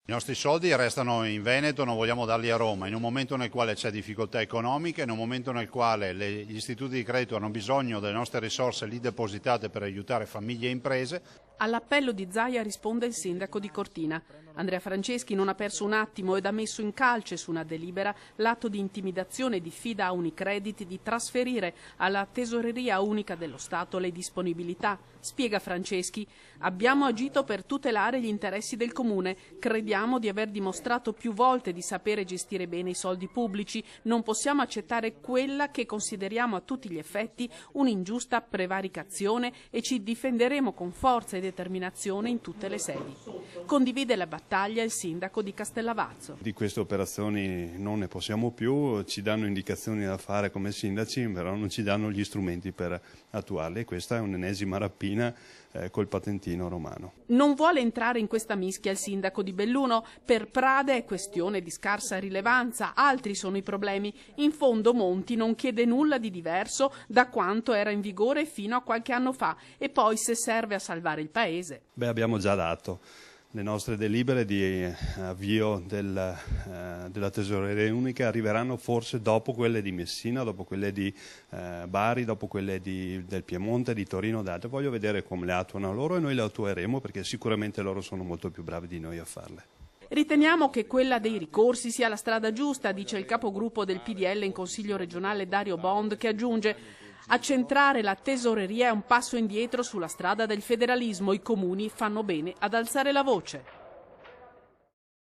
I nostri soldi restano in Veneto, non vogliamo darli a Roma, in un momento nel quale c'è difficoltà economica, in un momento nel quale gli istituti di credito hanno bisogno delle nostre risorse lì depositate per aiutare famiglie e imprese. All'appello di Zaia risponde il sindaco di Cortina. Andrea Franceschi non ha perso un attimo ed ha messo in calce su una delibera l'atto di intimidazione e diffida a Unicredit di trasferire alla Tesoreria Unica dello Stato le disponibilità. Spiega Franceschi: abbiamo agito per tutelare gli interessi del Comune, crediamo di aver dimostrato più volte di sapere gestire bene i soldi pubblici, non possiamo accettare quella che consideriamo a tutti gli effetti un'ingiusta prevaricazione e ci difenderemo con forza e determinazione in tutte le sedi. Condivide la battaglia il sindaco di Castellavazzo. Di queste operazioni non ne possiamo più, ci danno indicazioni da fare come sindaci, però non ci danno gli strumenti per attuarle e questa è un'ennesima rapina col patentino romano. Non vuole entrare in questa mischia il sindaco di Belluno. Per Prade è questione di scarsa rilevanza, altri sono i problemi. In fondo Monti non chiede nulla di diverso da quanto era in vigore fino a qualche anno fa e poi se serve a salvare il paese. Abbiamo già dato le nostre delibere di avvio della Tesoreria Unica arriveranno forse dopo quelle di Messina, dopo quelle di Bari, dopo quelle del Piemonte, di Torino, d'altre. Voglio vedere come le attuano loro e noi le attueremo perché sicuramente loro sono molto più bravi di noi a farle. Riteniamo che quella dei ricorsi sia la strada giusta, dice il capogruppo del PDL in Consiglio regionale Dario Bond, che aggiunge: accentrare la tesoreria è un passo indietro sulla strada del federalismo, i comuni fanno bene ad alzare la voce.